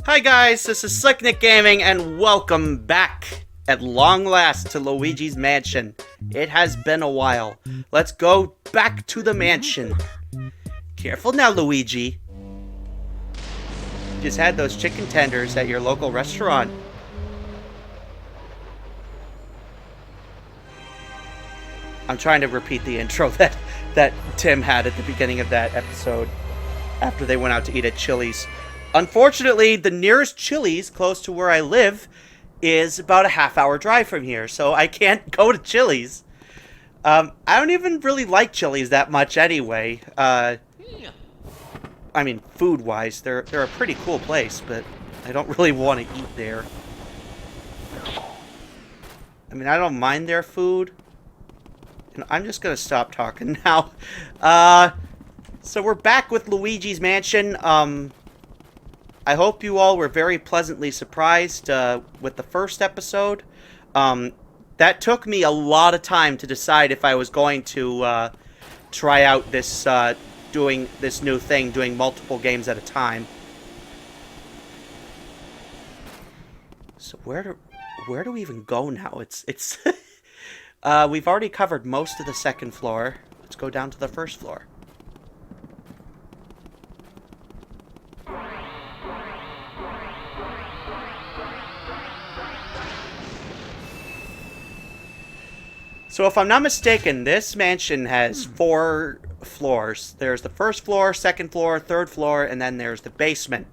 Hi guys, this is Slicknick Gaming, and welcome back at long last to Luigi's Mansion. It has been a while. Let's go back to the mansion. Careful now, Luigi. Just had those chicken tenders at your local restaurant. I'm trying to repeat the intro that Tim had at the beginning of that episode after they went out to eat at Chili's. Unfortunately, the nearest Chili's close to where I live is about a half-hour drive from here, so I can't go to Chili's. I don't even really like Chili's that much anyway. I mean, food-wise, they're a pretty cool place, but I don't really want to eat there. I mean, I don't mind their food. And I'm just gonna stop talking now. So we're back with Luigi's Mansion. I hope you all were very pleasantly surprised with the first episode. That took me a lot of time to decide if I was going to try out this doing this new thing, doing multiple games at a time. So where do we even go now? It's we've already covered most of the second floor. Let's go down to the first floor. So if I'm not mistaken, this mansion has 4 floors. There's the first floor, second floor, third floor, and then there's the basement.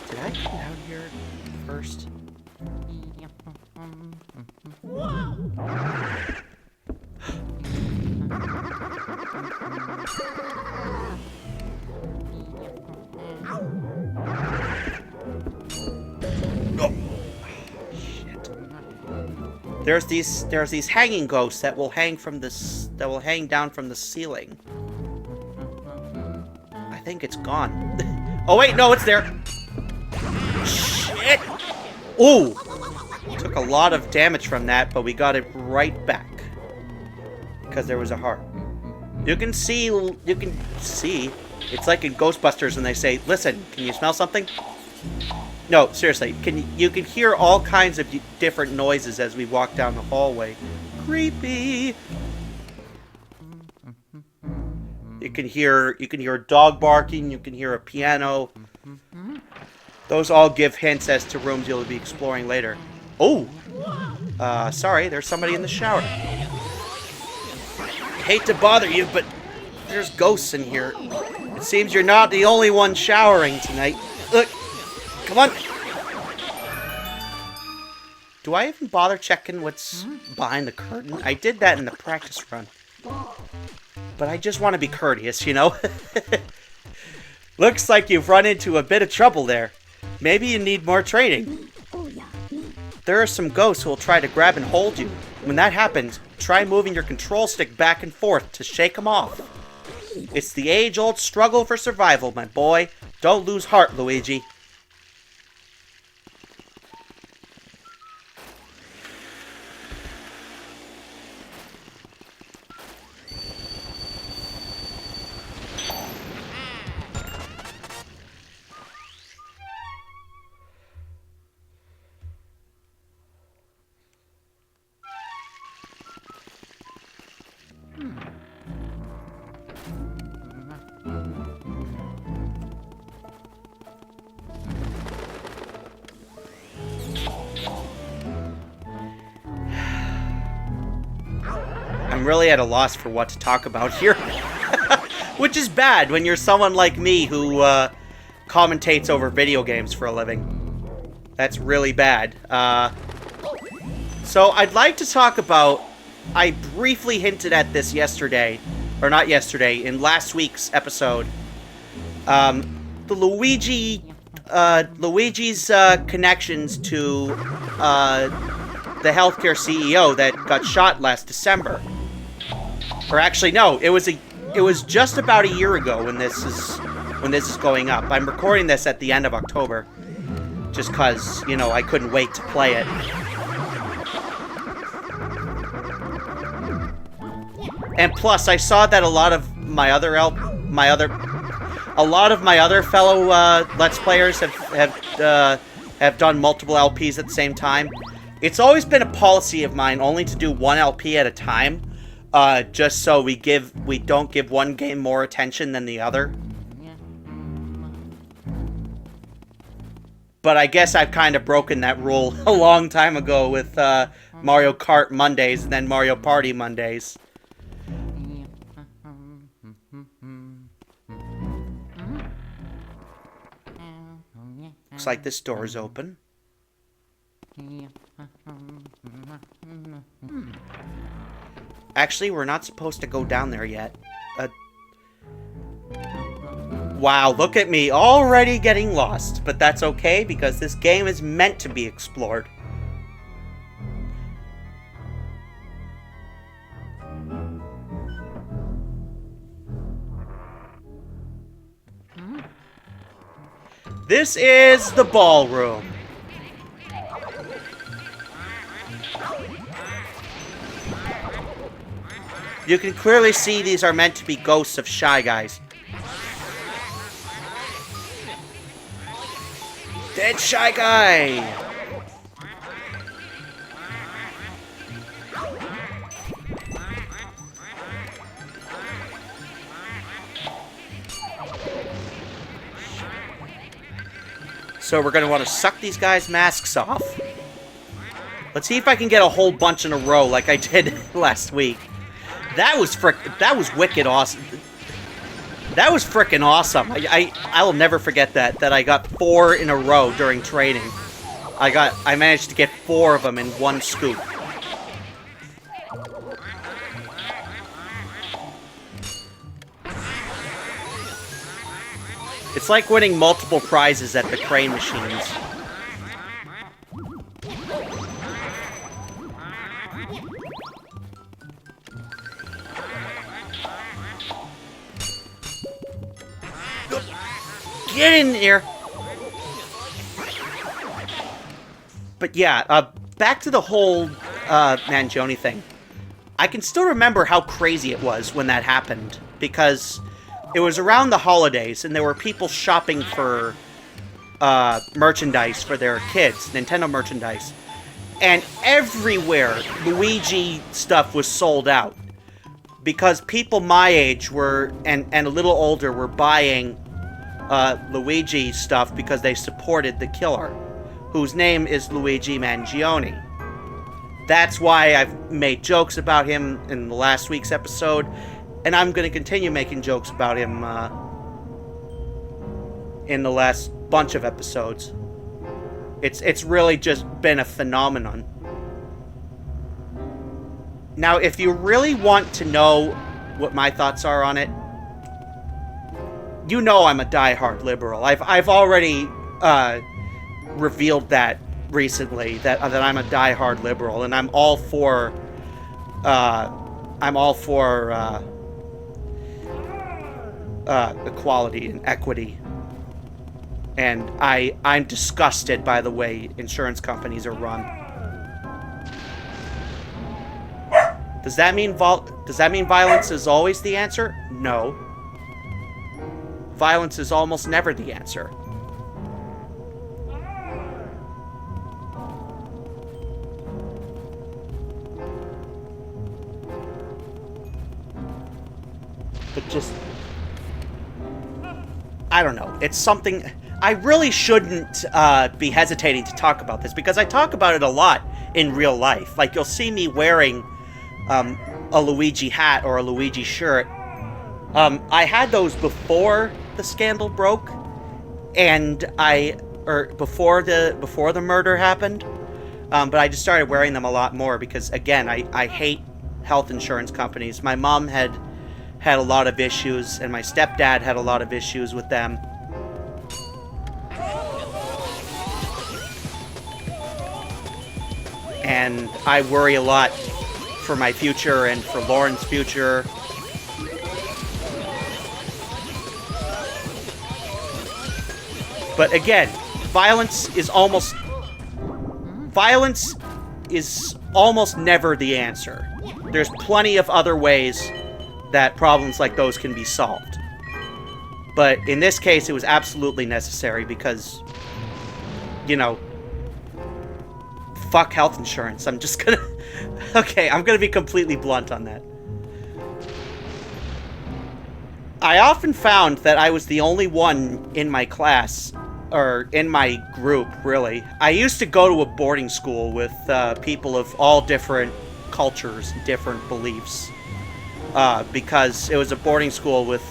Did I come down here first? Oh. Shit. There's these hanging ghosts that will hang down from the ceiling. I think it's gone. Oh wait, no, it's there. Shit! Ooh! Took a lot of damage from that, but we got it right back. Because there was a heart. You can see, it's like in Ghostbusters when they say, listen, can you smell something? No, seriously, you can hear all kinds of different noises as we walk down the hallway. Creepy! You can hear a dog barking, you can hear a piano. Those all give hints as to rooms you'll be exploring later. Oh! Sorry, there's somebody in the shower. Hate to bother you, but there's ghosts in here. It seems you're not the only one showering tonight. Look! Come on! Do I even bother checking what's behind the curtain? I did that in the practice run. But I just want to be courteous, you know? Looks like you've run into a bit of trouble there. Maybe you need more training. There are some ghosts who will try to grab and hold you. When that happens, try moving your control stick back and forth to shake them off. It's the age-old struggle for survival, my boy. Don't lose heart, Luigi. I'm really at a loss for what to talk about here. Which is bad when you're someone like me who commentates over video games for a living. That's really bad. So I'd like to talk about... I briefly hinted at this yesterday. Or not yesterday, in last week's episode. The Luigi's connections to the healthcare CEO that got shot last December. Or actually, no, it was just about a year ago when this is going up. I'm recording this at the end of October, just because, you know, I couldn't wait to play it. And plus, I saw that a lot of my other fellow Let's Players have done multiple LPs at the same time. It's always been a policy of mine only to do one LP at a time, just so we don't give one game more attention than the other. But I guess I've kind of broken that rule a long time ago with Mario Kart Mondays and then Mario Party Mondays. Looks like this door is open. Actually, we're not supposed to go down there yet. Wow, look at me, already getting lost. But that's okay, because this game is meant to be explored. This is the ballroom. You can clearly see these are meant to be ghosts of Shy Guys. Dead Shy Guy! So we're going to want to suck these guys' masks off. Let's see if I can get a whole bunch in a row like I did last week. That was wicked awesome. That was frickin' awesome. I'll never forget that I got 4 in a row during training. I managed to get 4 of them in one scoop. It's like winning multiple prizes at the crane machines. Get in here! But yeah, back to the whole Mangione thing. I can still remember how crazy it was when that happened, because it was around the holidays, and there were people shopping for merchandise for their kids, Nintendo merchandise. And everywhere, Luigi stuff was sold out. Because people my age were, and a little older, were buying Luigi stuff because they supported the killer, whose name is Luigi Mangione. That's why I've made jokes about him in the last week's episode, and I'm going to continue making jokes about him in the last bunch of episodes. It's really just been a phenomenon. Now, if you really want to know what my thoughts are on it, you know I'm a diehard liberal. I've already revealed that recently, that I'm a diehard liberal, and I'm all for equality and equity. And I'm disgusted by the way insurance companies are run. Does that mean violence is always the answer? No. Violence is almost never the answer. But just, I don't know. It's something I really shouldn't be hesitating to talk about this, because I talk about it a lot in real life. Like, you'll see me wearing a Luigi hat or a Luigi shirt. I had those before the scandal broke, and before the murder happened. But I just started wearing them a lot more because, again, I hate health insurance companies. My mom had a lot of issues, and my stepdad had a lot of issues with them. and I worry a lot for my future and for Lauren's future. But again, violence is almost never the answer. There's plenty of other ways that problems like those can be solved. But in this case, it was absolutely necessary because, you know, fuck health insurance. I'm just gonna... Okay, I'm gonna be completely blunt on that. I often found that I was the only one in my class, or in my group, really. I used to go to a boarding school with people of all different cultures and different beliefs. Because it was a boarding school with...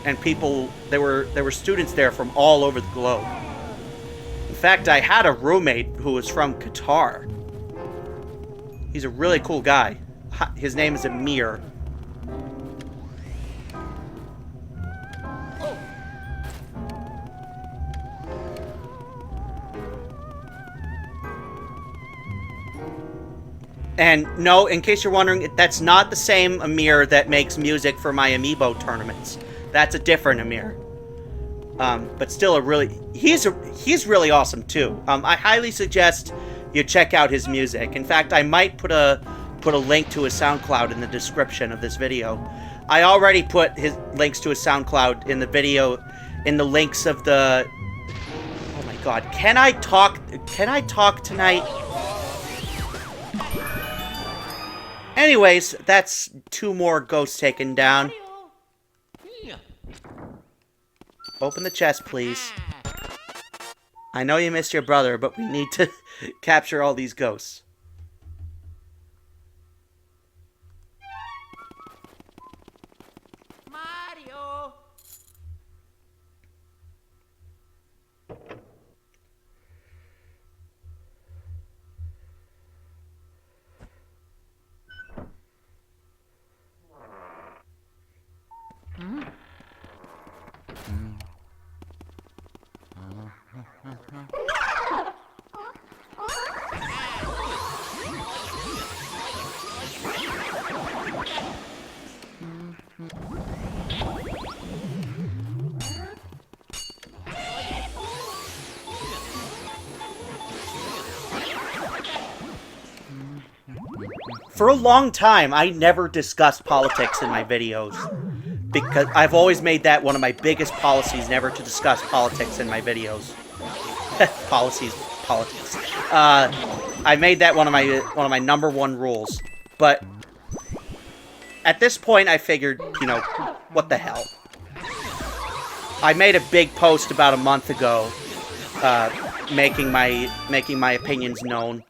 And people... There were students there from all over the globe. In fact, I had a roommate who was from Qatar. He's a really cool guy. His name is Amir. And no, in case you're wondering, that's not the same Amir that makes music for my amiibo tournaments. That's a different Amir. But still a really... He's really awesome, too. I highly suggest you check out his music. In fact, I might put a link to his SoundCloud in the description of this video. I already put his links to his SoundCloud in the video, in the links of the... Oh my god, can I talk tonight? Anyways, that's 2 more ghosts taken down. Open the chest, please. I know you missed your brother, but we need to capture all these ghosts. Mario! For a long time, I never discussed politics in my videos. Because I've always made that one of my biggest policies, never to discuss politics in my videos. Politics. I made that one of my #1 rules. But at this point, I figured, you know, what the hell. I made a big post about a month ago, making my opinions known.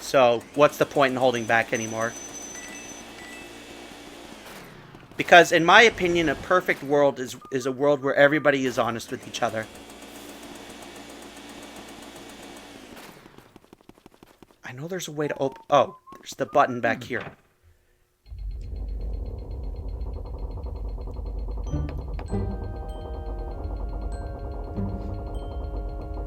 So, what's the point in holding back anymore? Because, in my opinion, a perfect world is a world where everybody is honest with each other. I know there's a way to open... Oh, there's the button back here.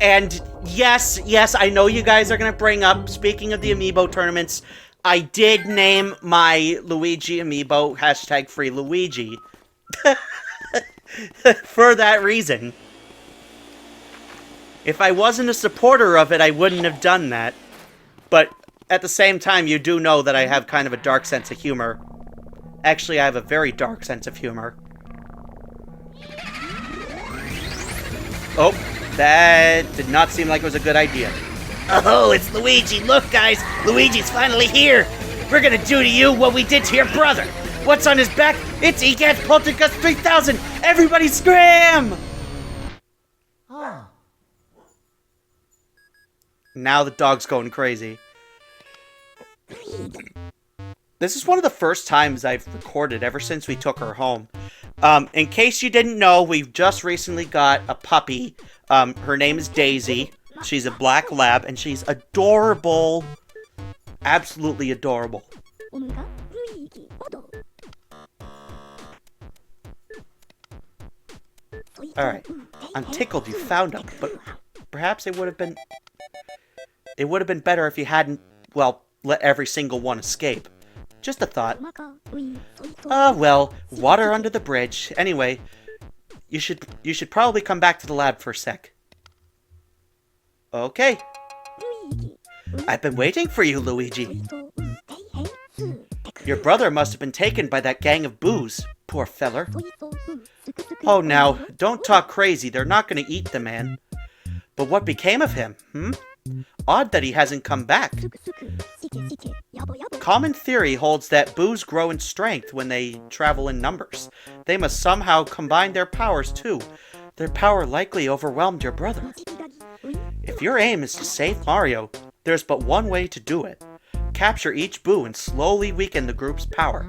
And yes, I know you guys are going to bring up, speaking of the amiibo tournaments, I did name my Luigi amiibo #FreeLuigi. For that reason. If I wasn't a supporter of it, I wouldn't have done that. But at the same time, you do know that I have kind of a dark sense of humor. Actually, I have a very dark sense of humor. Oh, that did not seem like it was a good idea. Oh, it's Luigi. Look, guys. Luigi's finally here. We're gonna do to you what we did to your brother. What's on his back? It's EGAD's Poltergust 3000. Everybody scram! Oh. Now the dog's going crazy. This is one of the first times I've recorded ever since we took her home. In case you didn't know, we've just recently got a puppy. Her name is Daisy. She's a black lab, and she's adorable. Absolutely adorable. Alright. I'm tickled you found them, but perhaps it would have been better if you hadn't well, let every single one escape. Just a thought. Well, water under the bridge. Anyway, you should probably come back to the lab for a sec. Okay. I've been waiting for you, Luigi. Your brother must have been taken by that gang of boos. Poor feller. Oh, now, don't talk crazy. They're not going to eat the man. But what became of him, Odd that he hasn't come back. Common theory holds that boos grow in strength when they travel in numbers. They must somehow combine their powers, too. Their power likely overwhelmed your brother. If your aim is to save Mario, there's but one way to do it. Capture each boo and slowly weaken the group's power.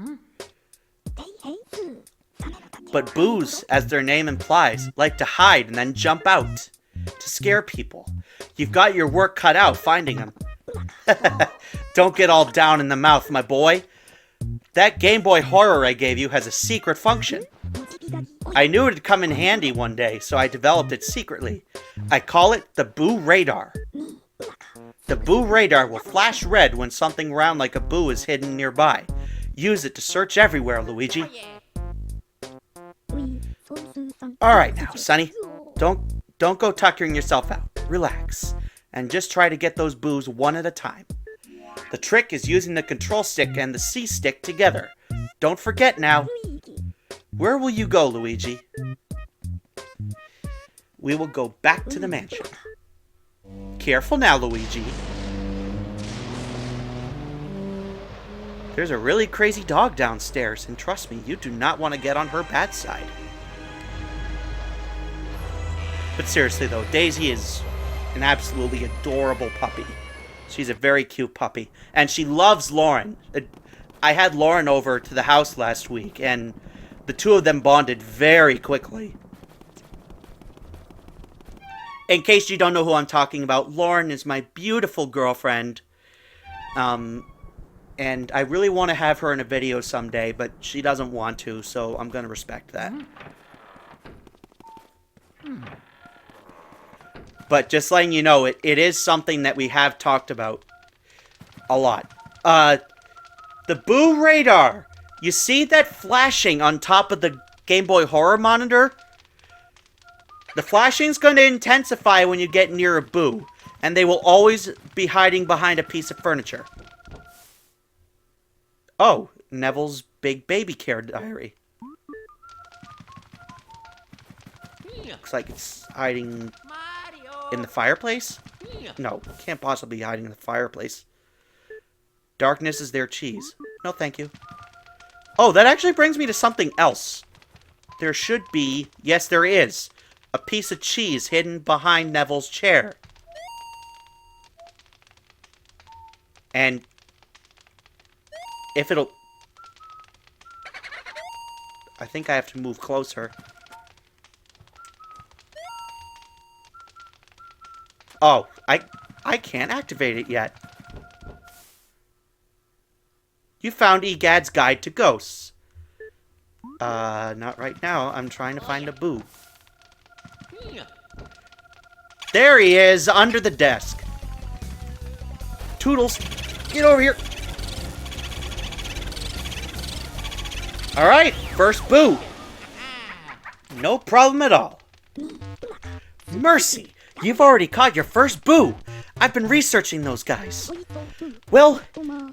But boos, as their name implies, like to hide and then jump out to scare people. You've got your work cut out finding them. Don't get all down in the mouth, my boy. That Game Boy Horror I gave you has a secret function. I knew it'd come in handy one day, so I developed it secretly. I call it the Boo Radar. The Boo Radar will flash red when something round like a boo is hidden nearby. Use it to search everywhere, Luigi. Alright now, Sonny. Don't go tuckering yourself out. Relax. And just try to get those boos one at a time. The trick is using the control stick and the C stick together. Don't forget now. Where will you go, Luigi? We will go back to the mansion. Careful now, Luigi. There's a really crazy dog downstairs, and trust me, you do not want to get on her bad side. But seriously though, Daisy is an absolutely adorable puppy. She's a very cute puppy. And she loves Lauren. I had Lauren over to the house last week, and the two of them bonded very quickly. In case you don't know who I'm talking about, Lauren is my beautiful girlfriend. And I really want to have her in a video someday, but she doesn't want to, so I'm going to respect that. But just letting you know, it is something that we have talked about a lot. The Boo Radar. You see that flashing on top of the Game Boy Horror monitor? The flashing's going to intensify when you get near a boo, and they will always be hiding behind a piece of furniture. Oh, Neville's Big Baby Care Diary. Looks like it's hiding in the fireplace? No, can't possibly be hiding in the fireplace. Darkness is their cheese. No, thank you. Oh, that actually brings me to something else. There should be, yes there is, a piece of cheese hidden behind Neville's chair. And if it'll... I think I have to move closer. Oh, I can't activate it yet. You found Egad's Guide to Ghosts. Not right now. I'm trying to find a boo. There he is, under the desk. Toodles, get over here. Alright, first boo. No problem at all. Mercy, you've already caught your first boo. I've been researching those guys. Well,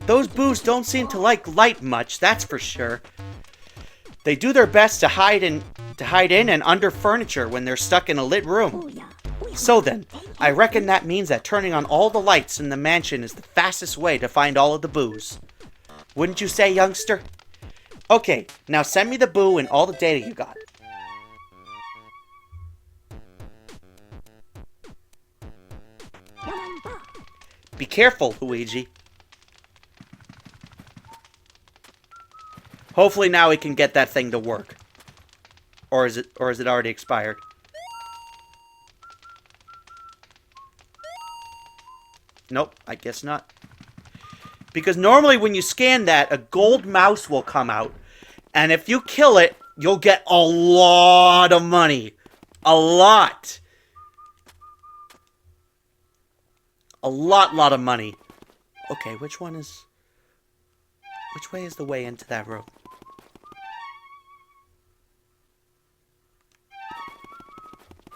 those boos don't seem to like light much, that's for sure. They do their best to hide in and under furniture when they're stuck in a lit room. So then, I reckon that means that turning on all the lights in the mansion is the fastest way to find all of the boos. Wouldn't you say, youngster? Okay, now send me the boo and all the data you got. Be careful, Luigi. Hopefully now we can get that thing to work. Or is it already expired? Nope, I guess not. Because normally when you scan that, a gold mouse will come out. And if you kill it, you'll get a lot of money. A lot. A lot of money. Okay, which way is the way into that room?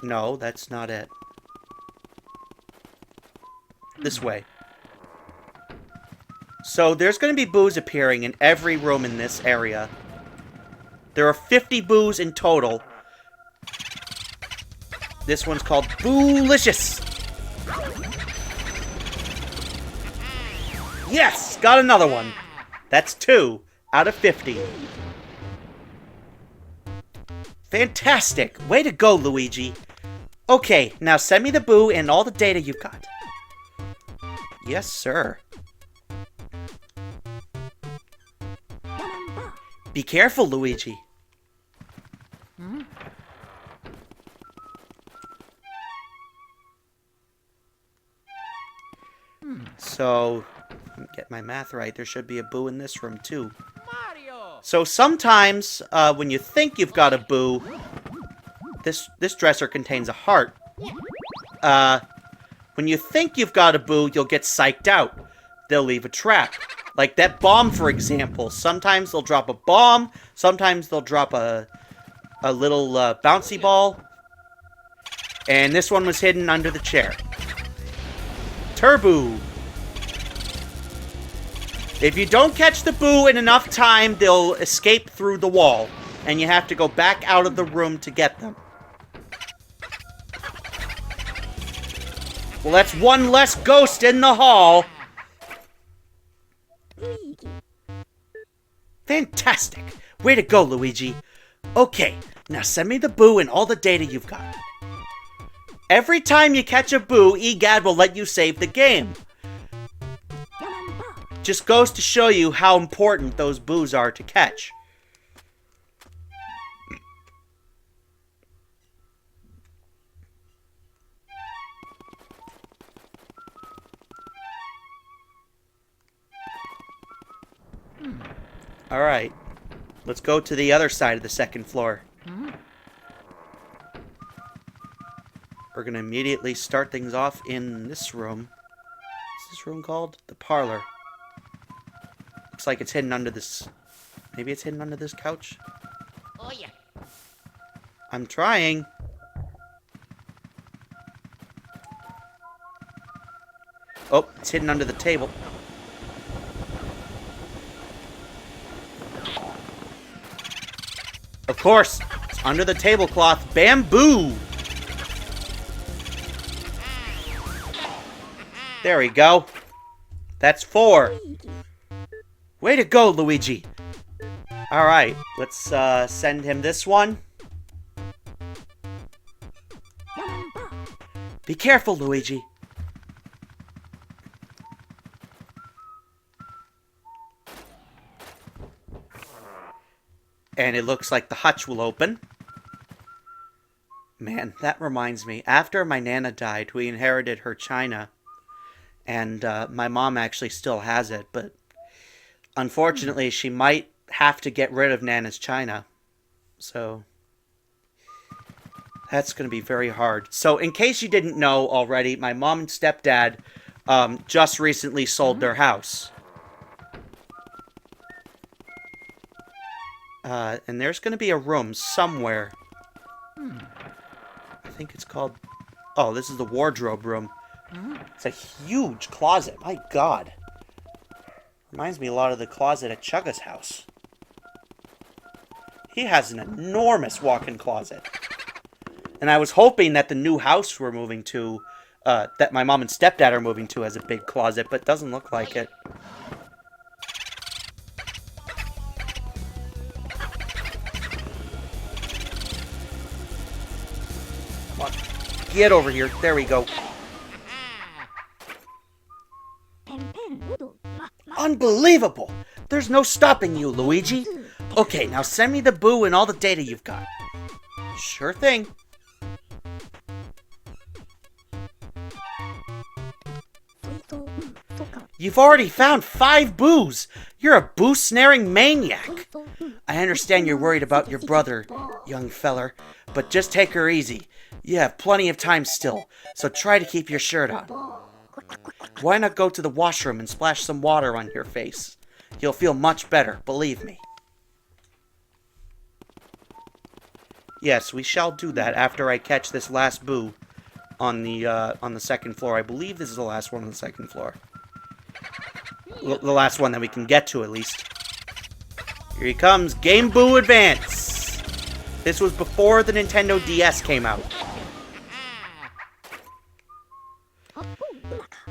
No, that's not it. This way. So there's going to be boos appearing in every room in this area. There are 50 boos in total. This one's called Boolicious. Yes! Got another one. That's 2 out of 50. Fantastic! Way to go, Luigi. Okay, now send me the boo and all the data you've got. Yes, sir. Be careful, Luigi. So, get my math right, there should be a boo in this room, too. Mario. So sometimes, when you think you've got a boo, this dresser contains a heart. When you think you've got a boo, you'll get psyched out. They'll leave a trap. Like that bomb, for example. Sometimes they'll drop a bomb. Sometimes they'll drop a little bouncy ball. And this one was hidden under the chair. Turbo. If you don't catch the boo in enough time, they'll escape through the wall. And you have to go back out of the room to get them. Well, that's one less ghost in the hall. Fantastic. Way to go, Luigi. Okay, now send me the boo and all the data you've got. Every time you catch a boo, EGAD will let you save the game. Just goes to show you how important those boos are to catch. Alright, let's go to the other side of the second floor. We're going to immediately start things off in this room. What's this room called? The parlor. Looks like it's hidden under this... Maybe it's hidden under this couch? Oh, yeah. I'm trying. Oh, it's hidden under the table. Of course, it's under the tablecloth. Bamboo! There we go. That's 4. Way to go, Luigi. Alright, let's send him this one. Be careful, Luigi. And it looks like the hutch will open. Man, that reminds me. After my Nana died, we inherited her china. And my mom actually still has it. But unfortunately, she might have to get rid of Nana's china. So that's going to be very hard. So in case you didn't know already, my mom and stepdad just recently sold their house. And there's going to be a room somewhere. I think it's called... Oh, this is the wardrobe room. It's a huge closet. My God. Reminds me a lot of the closet at Chugga's house. He has an enormous walk-in closet. And I was hoping that the new house we're moving to, that my mom and stepdad are moving to, has a big closet, but it doesn't look like it. Get over here. There we go. Unbelievable! There's no stopping you, Luigi. Okay, now send me the boo and all the data you've got. Sure thing. You've already found 5 boos! You're a boo-snaring maniac! I understand you're worried about your brother, young feller, but just take her easy. You have plenty of time still, so try to keep your shirt on. Why not go to the washroom and splash some water on your face? You'll feel much better, believe me. Yes, we shall do that after I catch this last boo on the second floor. I believe this is the last one on the second floor. The last one that we can get to, at least. Here he comes, Game Boo Advance! This was before the Nintendo DS came out.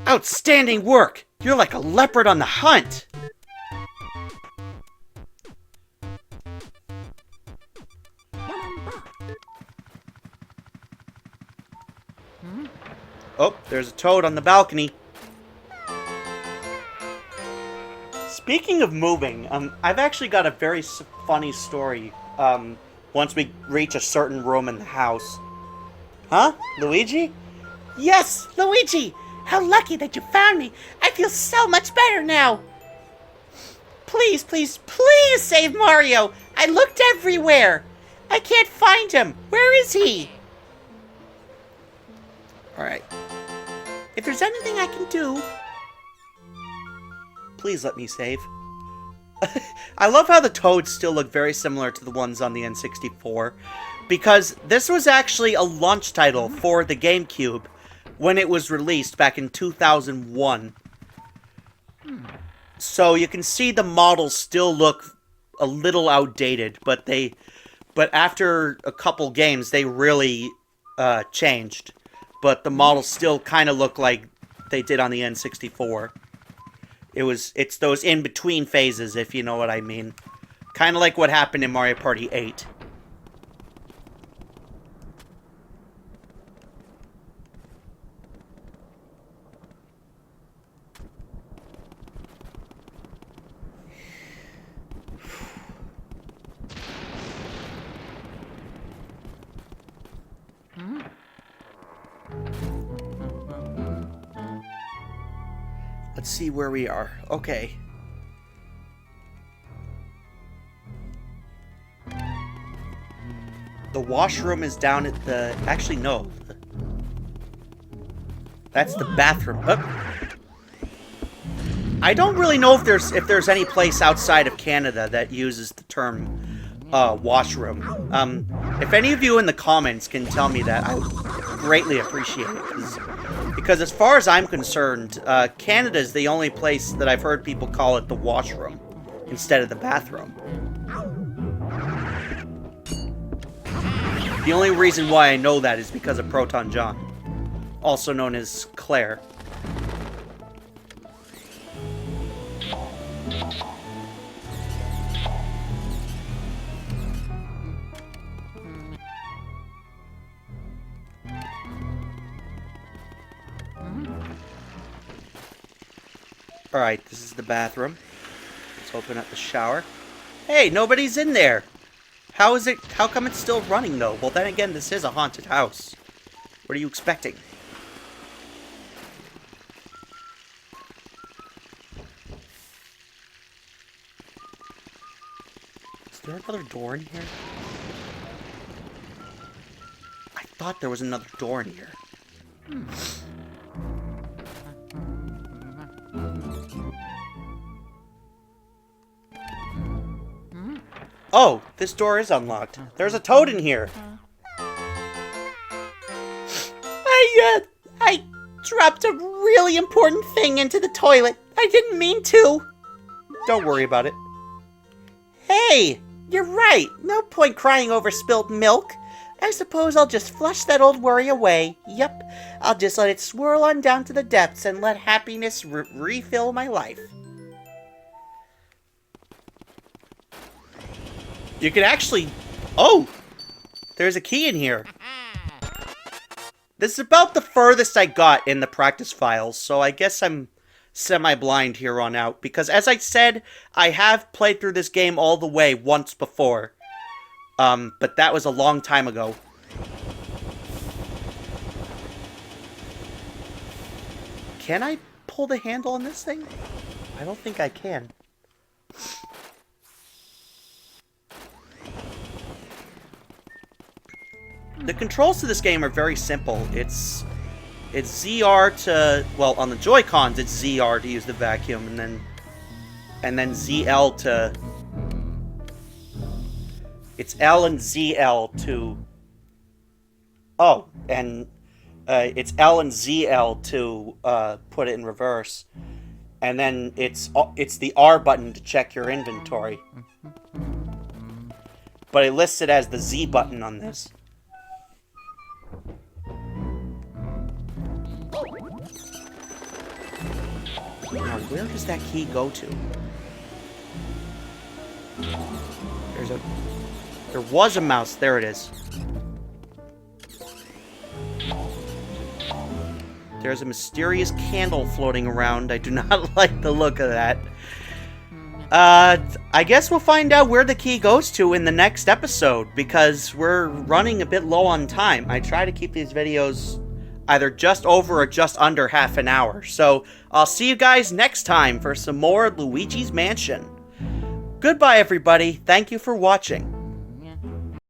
Outstanding work! You're like a leopard on the hunt! Oh, there's a toad on the balcony. Speaking of moving, I've actually got a very funny story, once we reach a certain room in the house. Huh? Luigi? Yes, Luigi! How lucky that you found me! I feel so much better now! Please, please, please save Mario! I looked everywhere! I can't find him! Where is he? Alright. If there's anything I can do... Please let me save. I love how the toads still look very similar to the ones on the N64, because this was actually a launch title for the GameCube when it was released back in 2001. So you can see the models still look a little outdated, but after a couple games they really changed. But the models still kind of look like they did on the N64. It's those in-between phases, if you know what I mean. Kind of like what happened in Mario Party 8. Let's see where we are. Okay. The washroom is down at the... Actually, no. That's the bathroom. Oh. I don't really know if there's any place outside of Canada that uses the term washroom. If any of you in the comments can tell me that, I would greatly appreciate it. Because as far as I'm concerned, Canada is the only place that I've heard people call it the washroom instead of the bathroom. The only reason why I know that is because of Proton John, also known as Claire. Alright, this is the bathroom. Let's open up the shower. Hey, nobody's in there! How come it's still running, though? Well, then again, this is a haunted house. What are you expecting? Is there another door in here? I thought there was another door in here. Oh, this door is unlocked. There's a toad in here. I dropped a really important thing into the toilet. I didn't mean to. Don't worry about it. Hey, you're right. No point crying over spilt milk. I suppose I'll just flush that old worry away. Yep, I'll just let it swirl on down to the depths and let happiness refill my life. You could actually... Oh! There's a key in here. This is about the furthest I got in the practice files, so I guess I'm semi-blind here on out. Because as I said, I have played through this game all the way once before. But that was a long time ago. Can I pull the handle on this thing? I don't think I can. The controls to this game are very simple. It's it's ZR to, well, on the Joy-Cons, it's ZR to use the vacuum, and then ZL to, it's L and ZL to, oh, and it's L and ZL to put it in reverse, and then it's the R button to check your inventory. But it lists it as the Z button on this. Now, where does that key go to? There was a mouse. There it is. There's a mysterious candle floating around. I do not like the look of that. I guess we'll find out where the key goes to in the next episode, because we're running a bit low on time. I try to keep these videos either just over or just under half an hour. So I'll see you guys next time for some more Luigi's Mansion. Goodbye, everybody. Thank you for watching.